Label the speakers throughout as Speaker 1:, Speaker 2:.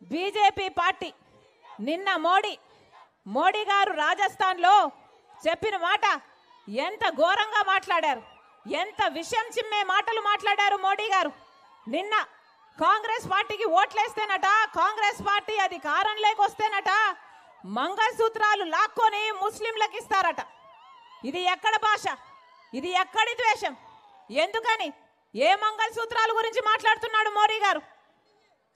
Speaker 1: BJP party నిన్న మోడీ గారు రాజస్థాన్లో చెప్పిన మాట ఎంత ఘోరంగా మాట్లాడారు, ఎంత విషయం చిమ్మే మాటలు మాట్లాడారు మోడీ గారు. నిన్న కాంగ్రెస్ పార్టీకి ఓట్లేస్తేనట, కాంగ్రెస్ పార్టీ అధికారంలోకి వస్తేనట మంగళసూత్రాలు లాక్కొని ముస్లింలకు ఇస్తారట. ఇది ఎక్కడ భాష, ఇది ఎక్కడి ద్వేషం? ఎందుకని ఏ మంగళసూత్రాల గురించి మాట్లాడుతున్నాడు మోడీ గారు?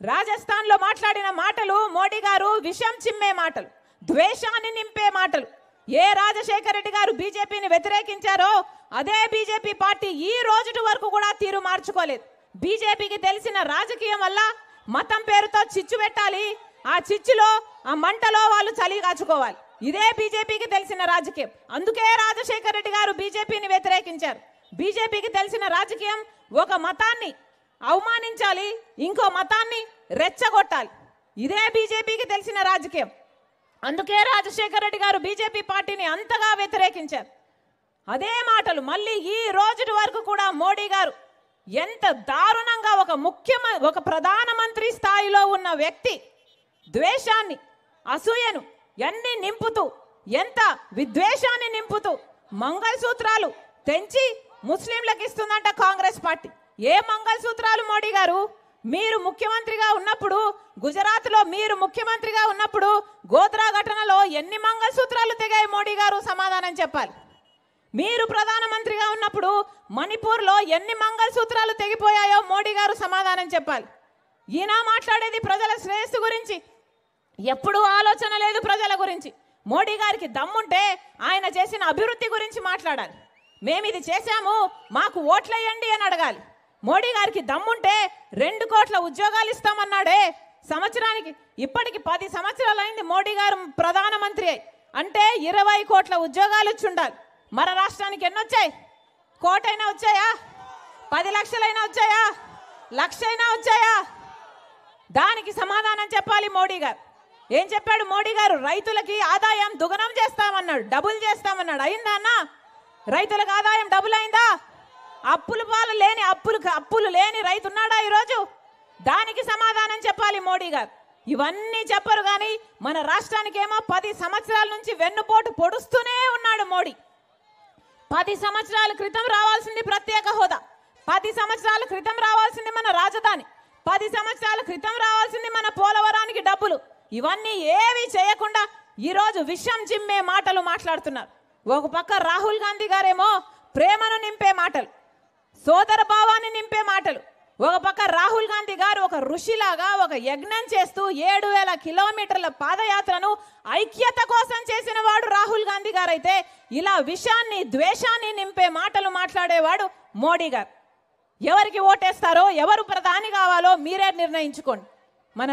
Speaker 1: రాజస్థాన్లో మాట్లాడిన మాటలు మోడీ గారు విషం చిమ్మే మాటలు, ద్వేషాన్ని నింపే మాటలు. ఏ రాజశేఖర రెడ్డి గారు బీజేపీని వ్యతిరేకించారో అదే బీజేపీ పార్టీ ఈ రోజు వరకు కూడా తీరు మార్చుకోలేదు. బీజేపీకి తెలిసిన రాజకీయం వల్ల మతం పేరుతో చిచ్చు పెట్టాలి, ఆ చిచ్చులో ఆ మంటలో వాళ్ళు చలి కాచుకోవాలి. ఇదే బీజేపీకి తెలిసిన రాజకీయం. అందుకే రాజశేఖర రెడ్డి గారు బీజేపీని వ్యతిరేకించారు. బీజేపీకి తెలిసిన రాజకీయం ఒక మతాన్ని అవమానించాలి, ఇంకో మతాన్ని రెచ్చగొట్టాలి. ఇదే బీజేపీకి తెలిసిన రాజకీయం. అందుకే రాజశేఖర రెడ్డి గారు బీజేపీ పార్టీని అంతగా వ్యతిరేకించారు. అదే మాటలు మళ్ళీ ఈ రోజు వరకు కూడా మోడీ గారు ఎంత దారుణంగా ఒక ప్రధానమంత్రి స్థాయిలో ఉన్న వ్యక్తి ద్వేషాన్ని, అసూయను ఎన్ని నింపుతూ, ఎంత విద్వేషాన్ని నింపుతూ మంగళసూత్రాలు తెంచి ముస్లింలకు ఇస్తుందంట కాంగ్రెస్ పార్టీ. ఏ మంగళసూత్రాలు మోడీ గారు? మీరు ముఖ్యమంత్రిగా ఉన్నప్పుడు, గుజరాత్లో మీరు ముఖ్యమంత్రిగా ఉన్నప్పుడు గోద్రా ఘటనలో ఎన్ని మంగళసూత్రాలు తెగాయి మోడీ గారు? సమాధానం చెప్పాలి. మీరు ప్రధానమంత్రిగా ఉన్నప్పుడు మణిపూర్లో ఎన్ని మంగళసూత్రాలు తెగిపోయాయో మోడీ గారు సమాధానం చెప్పాలి. ఈయన మాట్లాడేది ప్రజల శ్రేయస్సు గురించి, ఎప్పుడూ ఆలోచన లేదు ప్రజల గురించి. మోడీ గారికి దమ్ముంటే ఆయన చేసిన అభివృద్ధి గురించి మాట్లాడాలి. మేము ఇది చేశాము, మాకు ఓట్లేయండి అని అడగాలి. మోడీ గారికి దమ్ముంటే 2 కోట్ల ఉద్యోగాలు ఇస్తామన్నాడే సంవత్సరానికి. ఇప్పటికి 10 సంవత్సరాలు అయింది మోడీ గారు ప్రధానమంత్రి అయి. అంటే 20 కోట్ల ఉద్యోగాలు ఇచ్చి ఉండాలి. మన రాష్ట్రానికి ఎన్ని వచ్చాయి? 1 కోటైనా వచ్చాయా? 10 లక్షలైనా వచ్చాయా? 1 లక్ష అయినా వచ్చాయా? దానికి సమాధానం చెప్పాలి మోడీ గారు. ఏం చెప్పాడు మోడీ గారు? రైతులకి ఆదాయం దుగనం చేస్తామన్నాడు, డబుల్ చేస్తామన్నాడు. అయిందా అన్న? రైతులకు ఆదాయం డబుల్ అయిందా? అప్పులు లేని రైతు ఉన్నాడా ఈరోజు? దానికి సమాధానం చెప్పాలి మోడీ గారు. ఇవన్నీ చెప్పరు కానీ మన రాష్ట్రానికి ఏమో 10 సంవత్సరాల నుంచి వెన్నుపోటు పొడుస్తూనే ఉన్నాడు మోడీ. 10 సంవత్సరాల క్రితం రావాల్సింది ప్రత్యేక హోదా, 10 సంవత్సరాల క్రితం రావాల్సింది మన రాజధాని, 10 సంవత్సరాల క్రితం రావాల్సింది మన పోలవరానికి డబ్బులు. ఇవన్నీ ఏవి చేయకుండా ఈరోజు విషం చిమ్మే మాటలు మాట్లాడుతున్నారు. ఒక పక్క రాహుల్ గాంధీ గారేమో ప్రేమను నింపే మాటలు, సోదర భావాన్ని నింపే మాటలు. ఒక పక్క రాహుల్ గాంధీ గారు ఒక ఋషిలాగా ఒక యజ్ఞం చేస్తూ 7,000 కిలోమీటర్ల పాదయాత్రను ఐక్యత కోసం చేసిన వాడు రాహుల్ గాంధీ గారు అయితే, ఇలా విషాన్ని, ద్వేషాన్ని నింపే మాటలు మాట్లాడేవాడు మోడీ గారు. ఎవరికి ఓటేస్తారో, ఎవరు ప్రధాని కావాలో మీరే నిర్ణయించుకోండి. మన